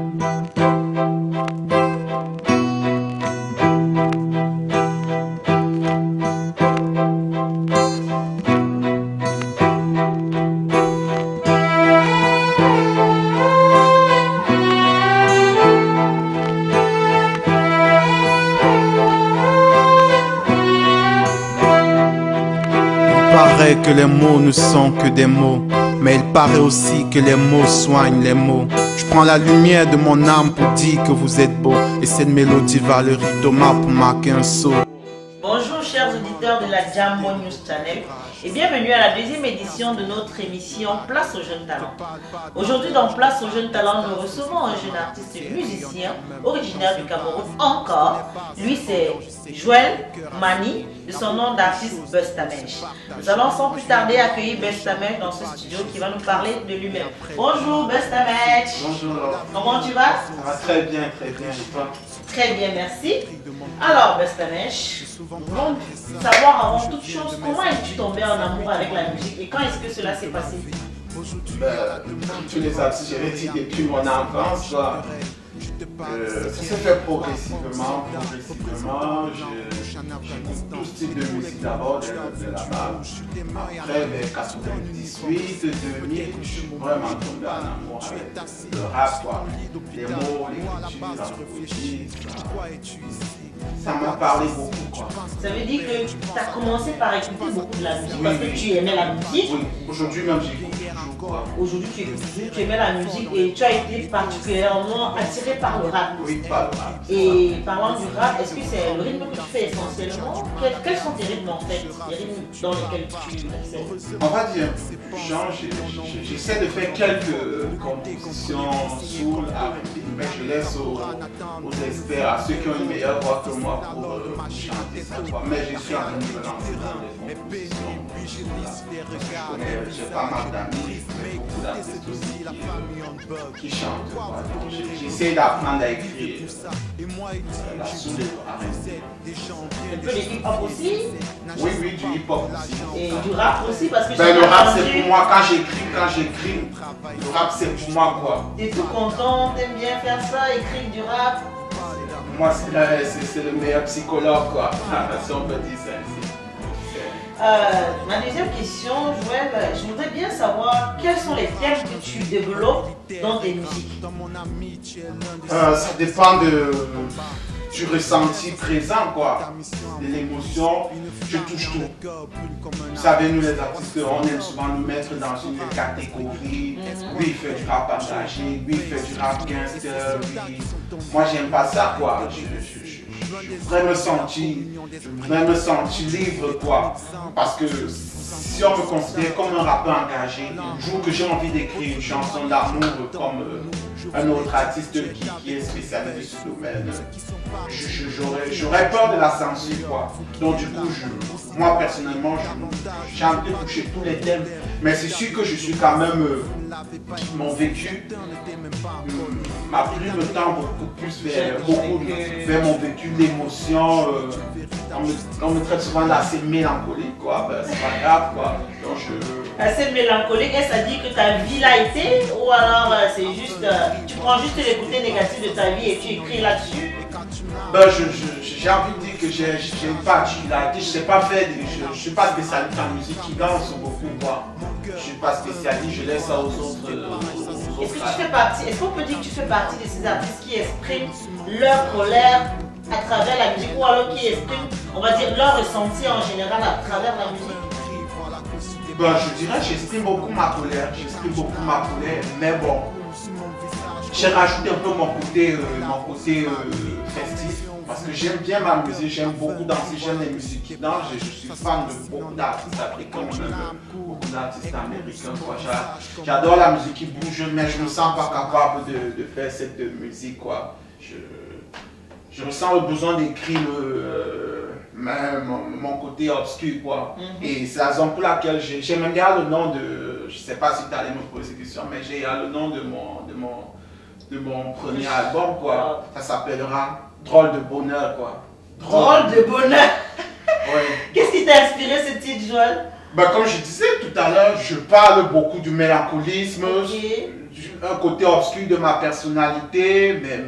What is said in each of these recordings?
Il paraît que les mots ne sont que des mots, mais il paraît aussi que les mots soignent les mots. Je prends la lumière de mon âme pour dire que vous êtes beau, et cette mélodie va le rythme pour marquer un saut. Bonjour chers auditeurs de la Jambo News Channel et bienvenue à la deuxième édition de notre émission Place aux jeunes talents. Aujourd'hui dans Place aux jeunes talents, nous recevons un jeune artiste musicien originaire du Cameroun encore. Lui c'est Joël Mani, de son nom d'artiste Bustamèche. Nous allons sans plus tarder accueillir Bustamèche dans ce studio qui va nous parler de lui-même. Bonjour Bustamèche. Bonjour. Comment tu vas? Ça va très bien et toi? Très bien, merci. Alors, Bustamèche, bon, savoir avant toute chose, comment es-tu tombé en amour avec la musique et quand est-ce que cela s'est passé? Tous les artistes, j'avais dit depuis mon enfance, ça s'est fait progressivement. J'écoute tout style de musique d'abord, de la base. Après, vers 98, 2000, je suis vraiment tombé en amour avec le rap, quoi. Les mots, l'écriture, la poésie, ça m'a parlé beaucoup, quoi. Ça veut dire que tu as commencé par écouter beaucoup de la musique parce que tu aimais la musique? Oui, aujourd'hui même j'écoute toujours, quoi. Aujourd'hui tu écoutes toujours, tu aimais la musique et tu as été particulièrement attiré par le rap. Oui, par le rap. Et parlant du rap, est-ce que c'est le rythme que tu fais essentiellement? Quels sont tes rythmes en fait? Les rythmes dans lesquels tu excelles? On va dire, j'essaie de faire quelques compositions soul, R&B, mais je laisse aux experts, à ceux qui ont une meilleure voix que moi pour chanter ça. Mais je suis en train de me lancer dans les compositions. J'ai pas mal d'amis, beaucoup d'artistes aussi qui chantent. J'essaie d'apprendre à écrire la soul et le R&B. Un peu de hip-hop aussi? Oui, du hip-hop aussi. Et du rap aussi parce que le rap c'est pour moi, quand j'écris, le rap c'est pour moi quoi. T'es tout content, t'aimes bien faire ça, écrire du rap? Moi c'est le meilleur psychologue quoi, si on peut dire ça ainsi. Ma deuxième question, Joël, je voudrais bien savoir quels sont les thèmes que tu développes dans tes musiques. Ça dépend du ressenti présent quoi, de l'émotion, je touche tout. Vous savez, nous les artistes, on aime souvent nous mettre dans une catégorie. Lui il fait du rap engagé, lui il fait du rap gangster, moi j'aime pas ça quoi. Je voudrais me sentir libre quoi, parce que si on me considère comme un rappeur engagé, le jour que j'ai envie d'écrire une chanson d'amour comme un autre artiste qui est spécialisé sur ce domaine, j'aurais peur de la censure quoi. Donc du coup, moi personnellement, j'ai envie de toucher tous les thèmes, mais c'est sûr que je suis quand même, mon vécu m'a pris le temps beaucoup plus vers mon vécu, l'émotion. On me traite souvent d'assez mélancolique quoi, c'est pas grave quoi. Donc assez mélancolique, est-ce à dire que ta vie l'a été ou alors c'est juste, tu prends juste les côtés négatifs de ta vie et tu écris là-dessus? J'ai envie de dire que j'ai une particularité, je sais pas faire, je suis pas spécialiste en musique qui danse beaucoup quoi. Je suis pas spécialiste, je laisse ça aux autres. Est-ce que tu fais partie, est-ce qu'on peut dire que tu fais partie de ces artistes qui expriment leur colère à travers la musique ou alors qui expriment, on va dire, leur ressenti en général à travers la musique? Je dirais que j'exprime beaucoup ma colère, mais bon, j'ai rajouté un peu mon côté festif, parce que j'aime bien ma musique, j'aime beaucoup danser, j'aime les musiques qui dansent, je suis fan de beaucoup d'artistes africains, même beaucoup d'artistes américains, quoi. J'adore la musique qui bouge, mais je ne me sens pas capable de faire cette musique, quoi. Je ressens le besoin d'écrire mon côté obscur quoi. Et c'est la raison pour laquelle j'ai même bien le nom de, je sais pas si tu allais me poser cette question, mais j'ai le nom de mon premier album quoi. Ça s'appellera Drôle de bonheur quoi. Drôle de bonheur. Oui. Qu'est-ce qui t'a inspiré ce titre, Joël? Comme je disais tout à l'heure, je parle beaucoup du mélancolisme, un côté obscur de ma personnalité, mais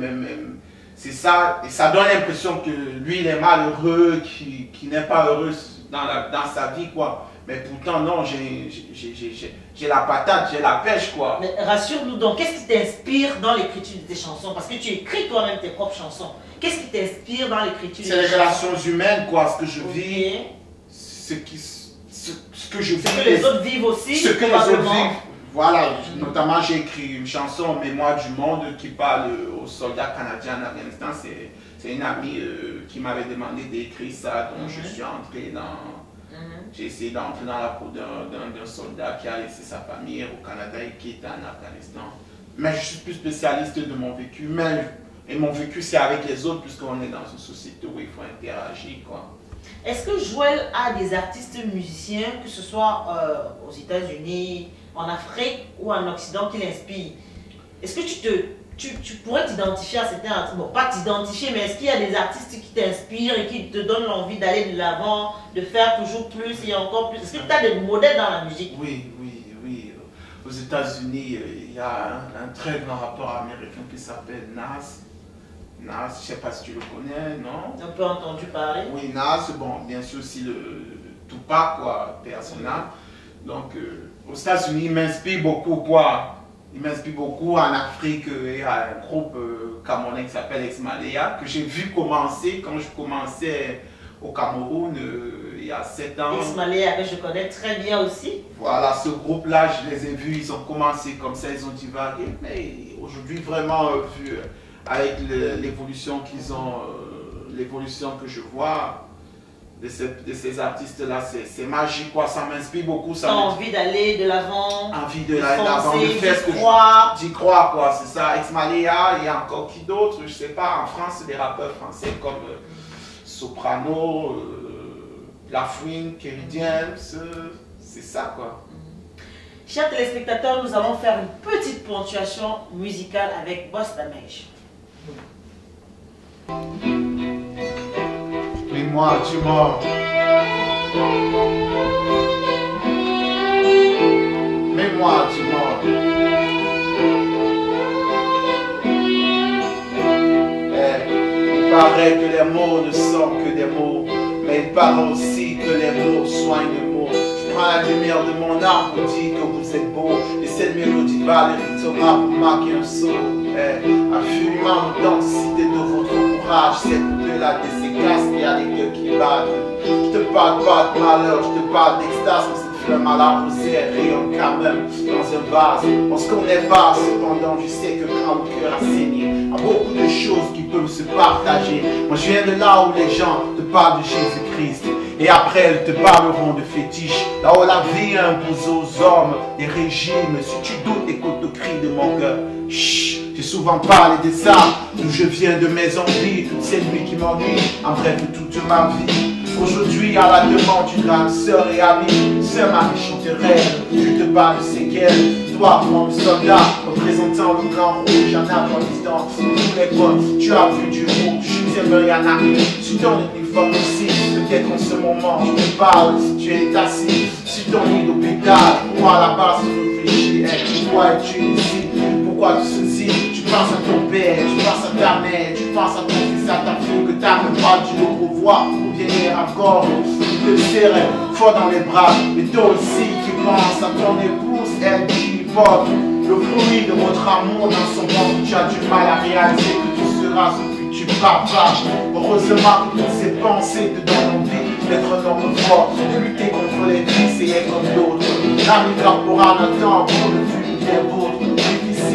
c'est ça, et ça donne l'impression que lui il est malheureux, qu'il n'est pas heureux dans sa vie, quoi. Mais pourtant non, j'ai la patate, j'ai la pêche, quoi. Mais rassure-nous donc, qu'est-ce qui t'inspire dans l'écriture de tes chansons? Parce que tu écris toi-même tes propres chansons. Qu'est-ce qui t'inspire dans l'écriture de tes chansons? C'est les relations humaines, quoi, ce que je vis, ce que je vis. Ce que les autres vivent aussi, ce que les autres vivent. Voilà, notamment j'ai écrit une chanson, Mémoire du monde, qui parle aux soldats canadiens en Afghanistan. C'est une amie qui m'avait demandé d'écrire ça, donc je suis entré dans... J'ai essayé d'entrer dans la peau d'un soldat qui a laissé sa famille au Canada et qui est en Afghanistan. Mais je suis plus spécialiste de mon vécu, et mon vécu c'est avec les autres, puisqu'on est dans une société où il faut interagir, quoi. Est-ce que Joël a des artistes musiciens, que ce soit aux États-Unis, en Afrique ou en Occident, qui l'inspirent? Est-ce que tu pourrais t'identifier à certains artistes? Bon, pas t'identifier, mais est-ce qu'il y a des artistes qui t'inspirent et qui te donnent l'envie d'aller de l'avant, de faire toujours plus et encore plus? Est-ce que tu as des modèles dans la musique? Oui. Aux États-Unis, il y a un très grand rappeur américain qui s'appelle Nas. Nas, je ne sais pas si tu le connais, non? Un peu entendu parler. Oui, Nas, bon, bien sûr aussi le Tupac, quoi, personnel. Donc, aux États-Unis, il m'inspire beaucoup, quoi. Il m'inspire beaucoup. En Afrique, il y a un groupe camerounais qui s'appelle Ex-Malaya, que j'ai vu commencer quand je commençais au Cameroun il y a 7 ans. Ex-Malaya, que je connais très bien aussi. Voilà, ce groupe-là, je les ai vus, ils ont commencé comme ça, ils ont divagué. Mais aujourd'hui, vraiment, vu avec l'évolution qu'ils ont, l'évolution que je vois de ces artistes-là, c'est magique, quoi. Ça m'inspire beaucoup. Tu as envie d'aller de l'avant, envie de l'avant, de faire ce que j'y crois, quoi. C'est ça. Ex-Malaya, il y a encore qui d'autre, je sais pas. En France, des rappeurs français comme Soprano, Lafouine, Kerry James, c'est ça, quoi. Chers téléspectateurs, nous allons faire une petite ponctuation musicale avec Boss Damage. Mémoire du mort. Mémoire du mort. Il paraît que les mots ne sont que des mots, mais il paraît aussi que les mots soignent les mots. Je prends la lumière de mon âme pour dire que vous êtes beau, et cette mélodie va le rythme pour marquer un saut. Affirmant l'authenticité de votre courage, c'est au-delà de ces casques, il y a des cœurs qui battent. Je te parle pas de malheur, je te parle d'extase, mais cette flamme à la rosée, elle rayonne quand même dans un vase. On se connaît pas, cependant je sais que quand le cœur a saigné, il y a beaucoup de choses qui peuvent se partager. Moi je viens de là où les gens te parlent de Jésus-Christ, et après elles te parleront de fétiches. Là où la vie impose aux hommes des régimes. Si tu doutes, écoute le cri de mon cœur. Chut. J'ai souvent parlé de ça, d'où je viens, de mes envies, c'est lui qui m'ennuie, en bref toute ma vie. Aujourd'hui, à la demande d'une grande sœur et amie, sœur Marie chanterait, je te parle de séquelles. Toi, mon soldat, représentant le blanc rouge en Afghanistan, tous les potes, tu as vu du rouge, tu aimes rien à tu ton uniforme aussi, peut-être en ce moment, je te parle si tu es assis, sur ton lit d'hôpital, moi là-bas, tu réfléchis, pourquoi es-tu ici? Pourquoi tout ceci? Tu penses à ton père, tu penses à ta mère, tu penses à ton fils, à ta fille que t'as même pas dû le revoir, ou bien hier encore, tu te serrais fort dans les bras, et toi aussi tu penses à ton épouse, elle qui porte le fruit de votre amour dans son monde, tu as du mal à réaliser que tu seras ce futur papa. Heureusement que toutes ces pensées te donnent envie d'être un homme fort, de lutter contre les vices et être comme d'autres. L'ami corporel attend pour le futur vôtre.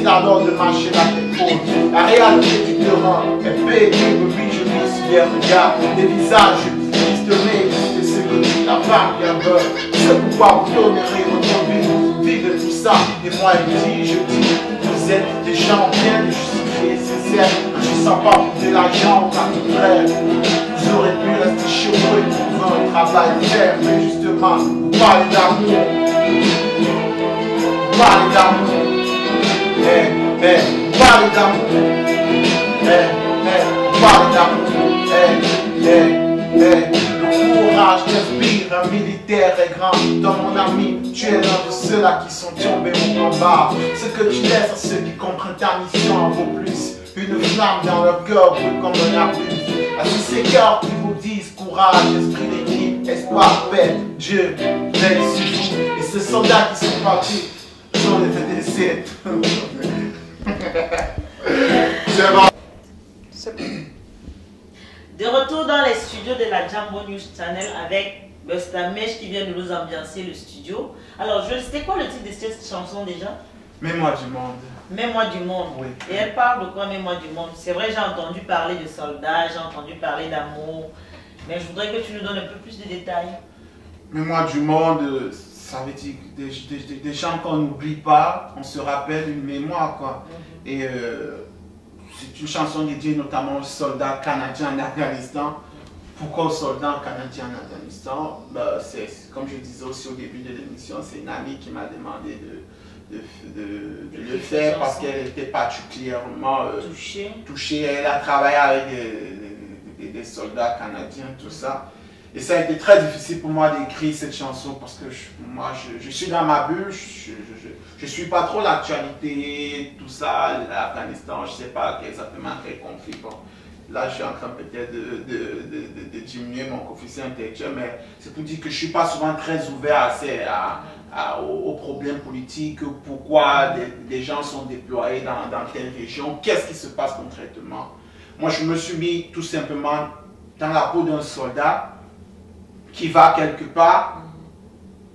Alors de marcher la tête haute. La réalité du terrain est pénible, oui je vis sur des regards, des visages pistonné, et ce que tu n'as pas bien peur. C'est pourquoi vous donnerez votre vie, vivez tout ça, et moi il dit, je dis, vous êtes des gens bien justifiés, sincères, je ne sens pas de l'argent, au contraire. Vous aurez pu rester chez vous et trouver un travail faire, mais justement, vous parlez d'amour, vous parlez d'amour. Parle d'amour, parle d'amour, le courage t'inspire un militaire. militaire est grand. Dans mon ami, tu es l'un de ceux-là qui sont tombés au combat. Ce que tu laisses à ceux qui comprennent ta mission en vaut plus. Une flamme dans leur cœur brûle comme un abus. À tous ces cœurs qui vous disent courage, esprit d'équipe, espoir, paix, Dieu, veille sur vous. Et ces soldats qui sont partis, j'en ai fait des essais. C'est bon. De retour dans les studios de la Jambo News Channel avec Bustamesh qui vient de nous ambiancer le studio. Alors, c'était quoi le titre de cette chanson déjà? Mets-moi du monde. Mets-moi du monde. Oui. Et elle parle de quoi, Mets-moi du monde? C'est vrai, j'ai entendu parler de soldats, j'ai entendu parler d'amour, mais je voudrais que tu nous donnes un peu plus de détails. Mets-moi du monde, ça veut dire des gens qu'on n'oublie pas, on se rappelle une mémoire, quoi. Et c'est une chanson dédiée notamment aux soldats canadiens en Afghanistan. Pourquoi aux soldats canadiens en Afghanistan? C'est comme je disais aussi au début de l'émission, c'est une amie qui m'a demandé de le faire parce qu'elle était particulièrement touchée. Elle a travaillé avec des soldats canadiens, tout ça. Et ça a été très difficile pour moi d'écrire cette chanson parce que moi je suis dans ma bulle, je suis pas trop l'actualité, tout ça, l'Afghanistan, je sais pas exactement quel conflit. Bon, là je suis en train peut-être de diminuer mon coefficient intellectuel, mais c'est pour dire que je suis pas souvent très ouvert aux problèmes politiques, pourquoi des gens sont déployés dans telle région, qu'est-ce qui se passe concrètement. Moi je me suis mis tout simplement dans la peau d'un soldat qui va quelque part,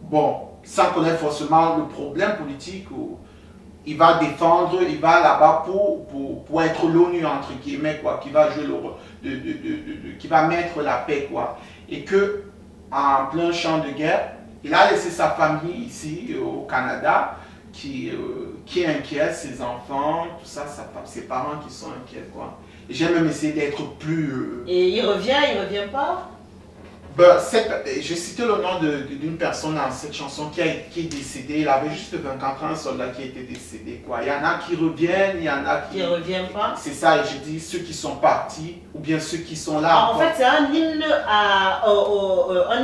bon, sans connaître forcément le problème politique, où il va défendre, il va là-bas pour être l'ONU, entre guillemets, quoi, qui va jouer le rôle, qui va mettre la paix, quoi. Et que, en plein champ de guerre, il a laissé sa famille ici, au Canada, qui est inquiète, ses enfants, tout ça, ses parents qui sont inquiets, quoi. Et j'ai même essayé d'être plus... Et il revient pas? J'ai cité le nom d'une personne dans cette chanson qui est décédée. Il avait juste 24 ans, un soldat qui était décédé, quoi. Il y en a qui reviennent, il y en a qui ne reviennent pas. C'est ça, et je dis ceux qui sont partis ou bien ceux qui sont là. Ah, en fait, c'est un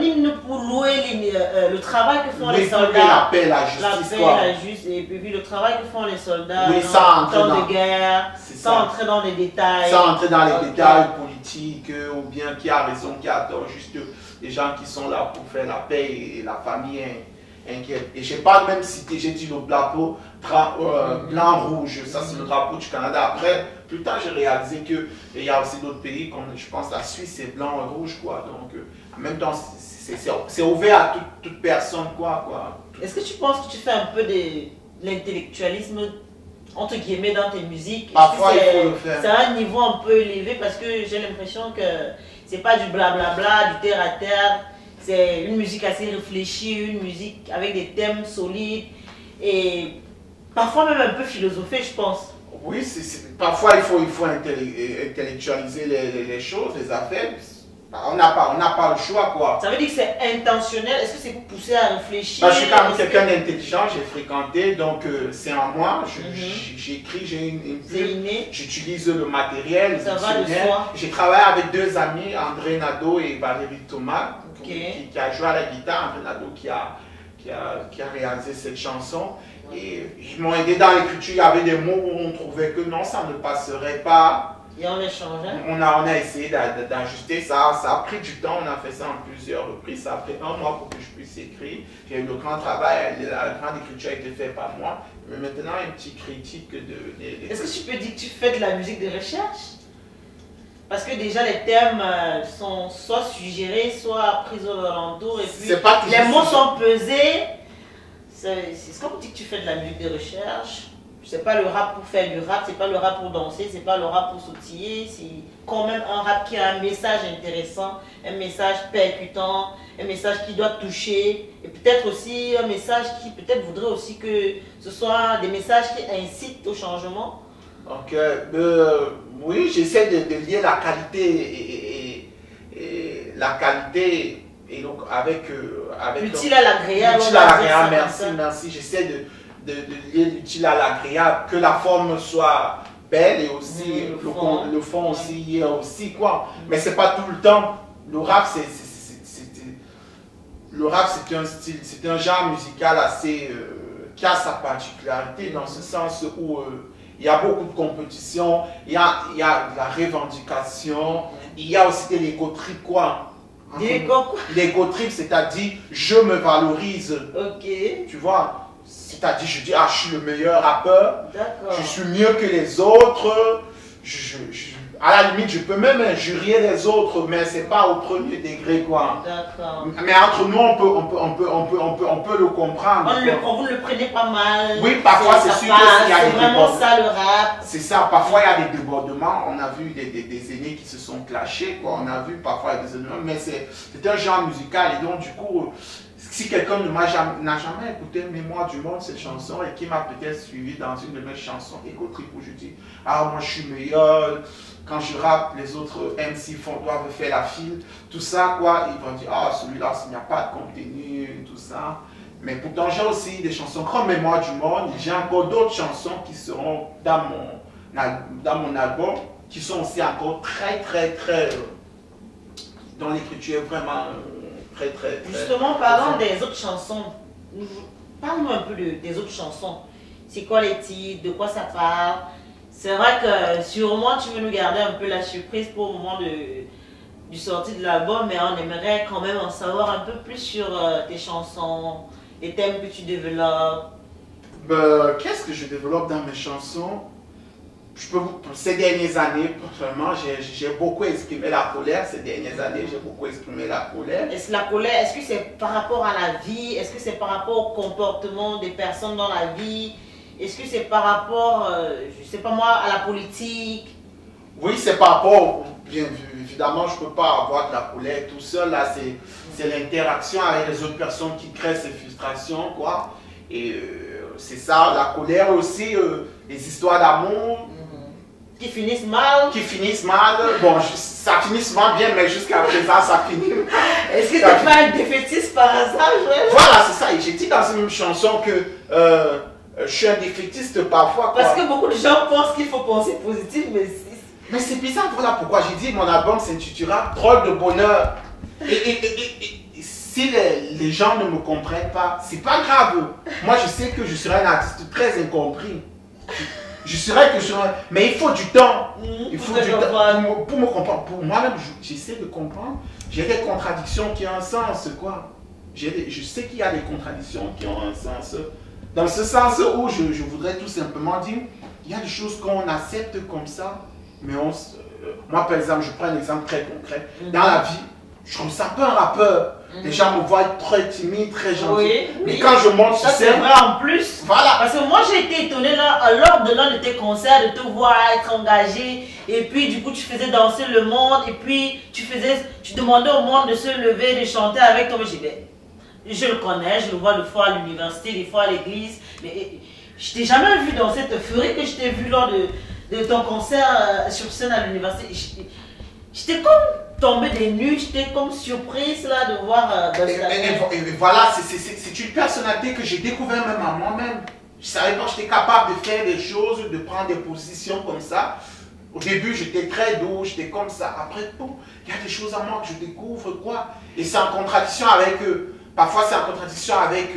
hymne pour louer le travail que font les soldats. La paix, la justice. Et puis le travail que font les soldats en temps de guerre, sans entrer dans les détails. Sans entrer dans les détails politiques, ou bien qui a raison, qui a tort, juste des gens qui sont là pour faire la paix et la famille inquiète. Et je n'ai pas même cité, j'ai dit le drapeau blanc-rouge, ça c'est le drapeau du Canada. Après, plus tard j'ai réalisé qu'il y a aussi d'autres pays, comme je pense la Suisse, c'est blanc-rouge, quoi. Donc en même temps, c'est ouvert à toute personne, quoi. Est-ce que tu penses que tu fais un peu de l'intellectualisme entre guillemets dans tes musiques? Parfois il faut le faire. C'est un niveau un peu élevé parce que j'ai l'impression que c'est pas du blablabla, du terre à terre. C'est une musique assez réfléchie, une musique avec des thèmes solides et parfois même un peu philosophée, je pense. Oui, parfois il faut intellectualiser les choses, les affaires. On n'a pas le choix, quoi. Ça veut dire que c'est intentionnel? Est-ce que c'est pour pousser à réfléchir? Je suis quand même quelqu'un d'intelligent, j'ai fréquenté, donc c'est en moi. J'écris, j'ai une plume, j'utilise le matériel, ça va de soi. J'ai travaillé avec deux amis, André Nadeau et Valérie Thomas, qui a joué à la guitare. André Nadeau qui a réalisé cette chanson. Et ils m'ont aidé dans l'écriture. Il y avait des mots où on trouvait que non, ça ne passerait pas. Et on échangeait. On a essayé d'ajuster ça. Ça a pris du temps. On a fait ça en plusieurs reprises. Ça a pris 1 mois pour que je puisse écrire. J'ai eu le grand travail. La grande écriture a été faite par moi. Mais maintenant, une petite critique de... Est-ce que tu peux dire que tu fais de la musique de recherche? Parce que déjà les thèmes sont soit suggérés, soit pris aux alentours. Et puis les mots sont pesés. C'est comme tu dis que tu fais de la musique de recherche. C'est pas le rap pour faire du rap, c'est pas le rap pour danser, c'est pas le rap pour sautiller. C'est quand même un rap qui a un message intéressant, un message percutant, un message qui doit toucher. Et peut-être aussi un message qui peut-être voudrait aussi que ce soit des messages qui incitent au changement. Ok, oui, j'essaie de lier la qualité et donc avec l'utile à l'agréable. L'utile à l'agréable, merci. J'essaie de lier l'utile à l'agréable, que la forme soit belle et aussi le fond aussi y est aussi, quoi. Mais c'est pas tout le temps. Le rap, le rap c'est un style, c'est un genre musical assez qui a sa particularité dans ce sens où il y a beaucoup de compétition, il y a de la revendication, il y a aussi de l'ego trip quoi. L'ego trip, c'est-à-dire je me valorise. Ok. Tu vois, c'est-à-dire je dis ah je suis le meilleur rappeur, D'accord. je suis mieux que les autres. À la limite, je peux même injurier les autres, mais c'est pas au premier degré quoi. D'accord. Mais entre nous, on peut le comprendre. Vous ne le prenez pas mal. Oui, parfois c'est sûr qu'il y a des c'est vraiment ça le rap. C'est ça, parfois il y a des débordements. On a vu des aînés qui se sont clashés, quoi. On a vu parfois des événements, mais c'est un genre musical et donc du coup, si quelqu'un n'a jamais écouté Mémoire du monde, cette chanson, et qui m'a peut-être suivi dans une de mes chansons, Ego Trip, où je dis ah moi je suis meilleur. Quand je rappe, les autres MC doivent faire la file, tout ça, quoi. Ils vont dire, ah, celui-là, il n'y a pas de contenu, tout ça. Mais pourtant, j'ai aussi des chansons comme Mémoire du monde. J'ai encore d'autres chansons qui seront dans mon album, qui sont aussi encore très, dont l'écriture est vraiment très. Justement, parlant des autres chansons, parle-nous un peu des autres chansons. C'est quoi les titres, de quoi ça parle? C'est vrai que sûrement tu veux nous garder un peu la surprise pour le moment du sortie de l'album, mais on aimerait quand même en savoir un peu plus sur tes chansons, les thèmes que tu développes. Qu'est-ce que je développe dans mes chansons? Ces dernières années, personnellement, j'ai beaucoup exprimé la colère. Ces dernières années, j'ai beaucoup exprimé la colère. Est-ce que c'est par rapport à la vie? Est-ce que c'est par rapport au comportement des personnes dans la vie? Est-ce que c'est par rapport, je sais pas moi, à la politique? Oui, c'est par rapport, bien évidemment, je ne peux pas avoir de la colère tout seul. Là, c'est l'interaction avec les autres personnes qui créent ces frustrations, quoi. Et c'est ça, la colère aussi, les histoires d'amour. Qui finissent mal. Bon, ça finit souvent bien, mais jusqu'à présent, ça finit. Est-ce que tu n'es pas un défaitiste par hasard, Joël? Voilà, c'est ça. Et j'ai dit dans une chanson que je suis un défaitiste parfois. Parce que beaucoup de gens pensent qu'il faut penser positif, mais c'est bizarre, voilà pourquoi j'ai dit mon album s'intitulera Drôle de bonheur. Et si les gens ne me comprennent pas, c'est pas grave. Moi, je sais que je serai un artiste très incompris. Mais il faut du temps. Il faut du temps pour me comprendre. Pour moi-même, j'essaie de comprendre. J'ai des contradictions qui ont un sens, quoi. Je sais qu'il y a des contradictions qui ont un sens. Dans ce sens où je voudrais tout simplement dire, il y a des choses qu'on accepte comme ça, mais moi par exemple, je prends un exemple très concret. Dans la vie, je ne me sens pas un rappeur. Les gens me voient très timide, très gentil. Oui, mais quand je monte sur scène, c'est vrai en plus. Voilà. Parce que moi j'ai été étonnée lors de l'un de tes concerts de te voir être engagé. Et puis du coup tu faisais danser le monde. Et puis tu demandais au monde de se lever, de chanter avec toi. Je le connais, je le vois des fois à l'université, des fois à l'église. Mais je t'ai jamais vu dans cette euphorie que je t'ai vu lors de ton concert sur scène à l'université. J'étais comme tombée des nues, j'étais comme surprise là de voir. Et voilà, c'est une personnalité que j'ai découvert même à moi-même. Je savais pas que j'étais capable de faire des choses, de prendre des positions comme ça. Au début, j'étais très doux, j'étais comme ça. Après, il y a des choses à moi que je découvre, quoi. Et c'est en contradiction avec parfois, c'est en contradiction avec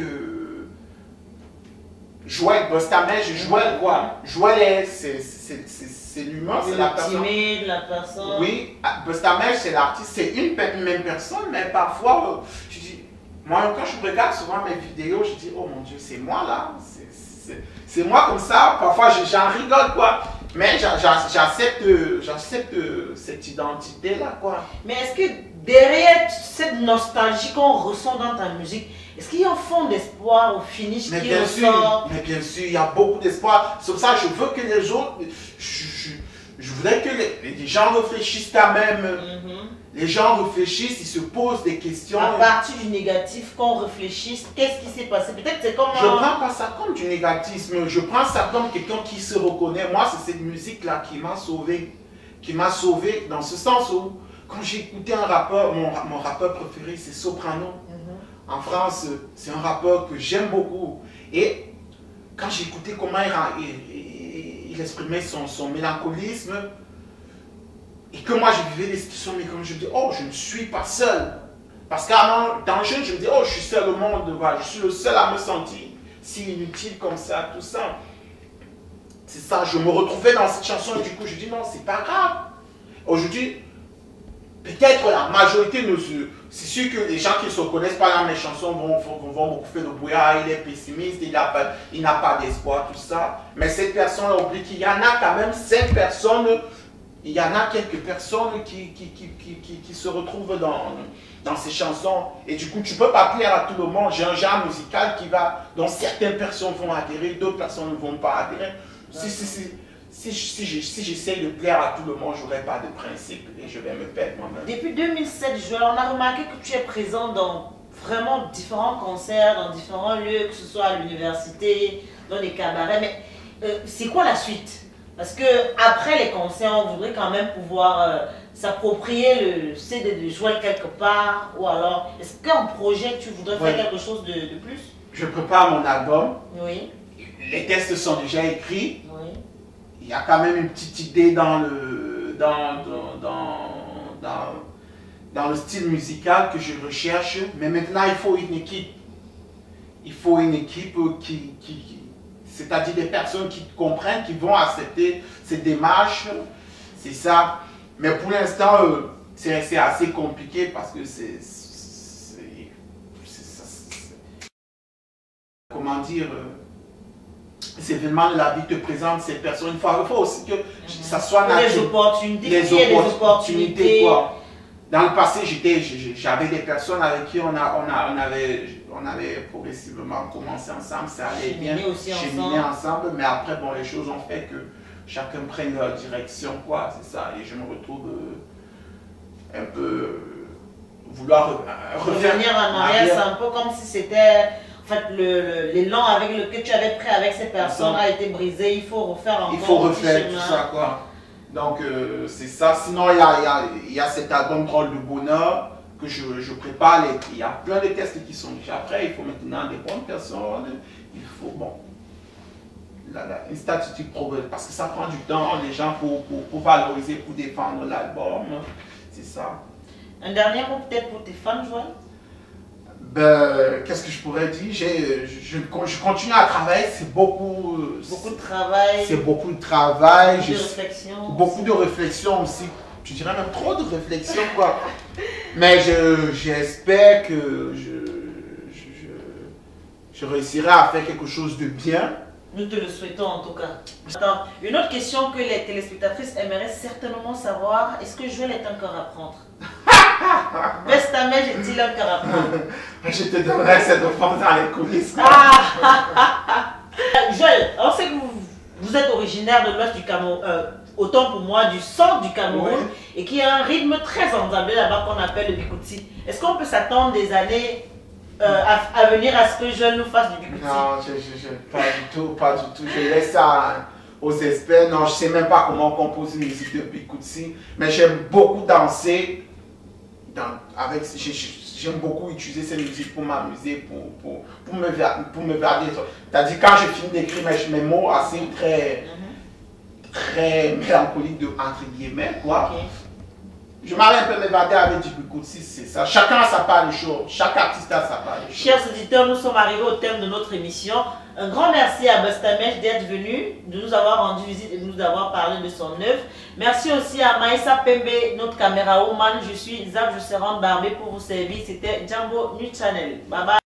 Joël, Bostamège, Joël, quoi. Joël, c'est l'humain, c'est la personne. Timide, la personne. Oui, Bostamège, c'est l'artiste, c'est une même personne, mais parfois, je dis, moi, quand je regarde souvent mes vidéos, je dis, oh mon Dieu, c'est moi là, c'est moi comme ça. Parfois, j'en rigole, quoi. Mais j'accepte cette identité-là, quoi. Mais est-ce que derrière cette nostalgie qu'on ressent dans ta musique, est-ce qu'il y a un fond d'espoir au finish qui ressort? Mais bien sûr, il y a beaucoup d'espoir. C'est pour ça que je veux que les autres... Je voudrais que les gens réfléchissent quand même. Les gens réfléchissent, ils se posent des questions. À partir du négatif, qu'on réfléchisse, qu'est-ce qui s'est passé? Peut-être c'est comme... Je ne prends pas ça comme du négatisme, je prends ça comme quelqu'un qui se reconnaît. Moi, c'est cette musique-là qui m'a sauvé. Qui m'a sauvé dans ce sens où, quand j'ai écouté un rappeur, mon rappeur préféré, c'est Soprano. En France, c'est un rappeur que j'aime beaucoup. Et quand j'ai écouté comment il exprimait son mélancolisme, et que moi je vivais des situations, mais comme je dis, oh, je ne suis pas seul. Parce qu'avant, dans le jeune, je me dis, oh, je suis seul au monde, voilà, je suis le seul à me sentir si inutile comme ça, tout ça. C'est ça, je me retrouvais dans cette chanson et du coup, je dis, non, c'est pas grave. Aujourd'hui, peut-être la majorité ne se... C'est sûr que les gens qui ne se reconnaissent pas dans mes chansons vont beaucoup faire de brouillard, il est pessimiste, il n'a pas d'espoir, tout ça. Mais cette personne-là oublie qu'il y en a quand même 5 personnes, il y en a quelques personnes qui se retrouvent dans ces chansons. Et du coup, tu ne peux pas plaire à tout le monde. J'ai un genre musical dont certaines personnes vont adhérer, d'autres personnes ne vont pas adhérer. Si j'essaye de plaire à tout le monde, je n'aurai pas de principe et je vais me perdre moi-même. Depuis 2007, Joël, on a remarqué que tu es présent dans vraiment différents concerts, dans différents lieux, que ce soit à l'université, dans les cabarets. Mais c'est quoi la suite? Parce que après les concerts, on voudrait quand même pouvoir s'approprier le CD de Joël quelque part. Ou alors, est-ce qu'un projet, tu voudrais faire quelque chose de plus? Je prépare mon album. Oui. Les textes sont déjà écrits. Oui. Il y a quand même une petite idée dans le style musical que je recherche. Mais maintenant, il faut une équipe. Il faut une équipe c'est-à-dire des personnes qui comprennent, qui vont accepter ces démarches. C'est ça. Mais pour l'instant, c'est assez compliqué parce que comment dire, ces événements de la vie te présentent ces personnes. Il faut aussi que ça soit naturel. Les opportunités. Quoi. Dans le passé, j'avais des personnes avec qui on avait progressivement commencé ensemble, ça allait bien, cheminer ensemble, mais après, bon, les choses ont fait que chacun prenne leur direction, quoi, c'est ça, et je me retrouve un peu vouloir revenir en arrière, c'est un peu comme si c'était, en fait, l'élan avec lequel tu avais pris avec ces personnes a été brisé, il faut refaire encore. Il faut refaire tout ça, quoi. Donc, c'est ça. Sinon, il y a cet album Drôle de Bonheur que je prépare. Il y a plein de tests qui sont déjà prêts. Il faut maintenant des bonnes personnes. Il faut, bon, une statistique probable. Parce que ça prend du temps, les gens, pour valoriser, pour défendre l'album. C'est ça. Un dernier mot peut-être pour tes fans, Joël? Ben, qu'est-ce que je pourrais dire? Je continue à travailler, c'est beaucoup de travail. C'est beaucoup de travail. Beaucoup de réflexion. Beaucoup de réflexion aussi. Je dirais même trop de réflexion, quoi. Mais j'espère que je réussirai à faire quelque chose de bien. Nous te le souhaitons en tout cas. Attends, une autre question que les téléspectatrices aimeraient certainement savoir, est-ce que Joël est encore à prendre? Bestamej est-il encore à prendre? Je te donnerai cette offense dans les coulisses. Joël, on sait que vous êtes originaire de l'ouest du Cameroun, autant pour moi du centre du Cameroun, oui. Et qui a un rythme très ensemble là-bas qu'on appelle le Bikutsi. Est-ce qu'on peut s'attendre des années à venir à ce que Joël nous fasse du Bikutsi? Non, pas du tout. Je laisse ça aux experts. Non, je ne sais même pas comment composer une musique de Bikutsi, mais j'aime beaucoup danser. J'aime beaucoup utiliser cette musique pour m'amuser, pour me garder. C'est-à-dire quand je finis d'écrire mes mots assez très mélancoliques entre guillemets, quoi. Okay. Je m'arrête un peu m'évader avec du Bikutsi, c'est ça. Chacun a sa part de choses, chaque artiste a sa part de choses. Chers auditeurs, nous sommes arrivés au terme de notre émission. Un grand merci à Bestamej d'être venu, de nous avoir rendu visite et de nous avoir parlé de son œuvre. Merci aussi à Maïssa Pembe, notre caméra woman. Je suis Zab Jousserand Barbé pour vous servir. C'était Jambo News Channel. Bye bye.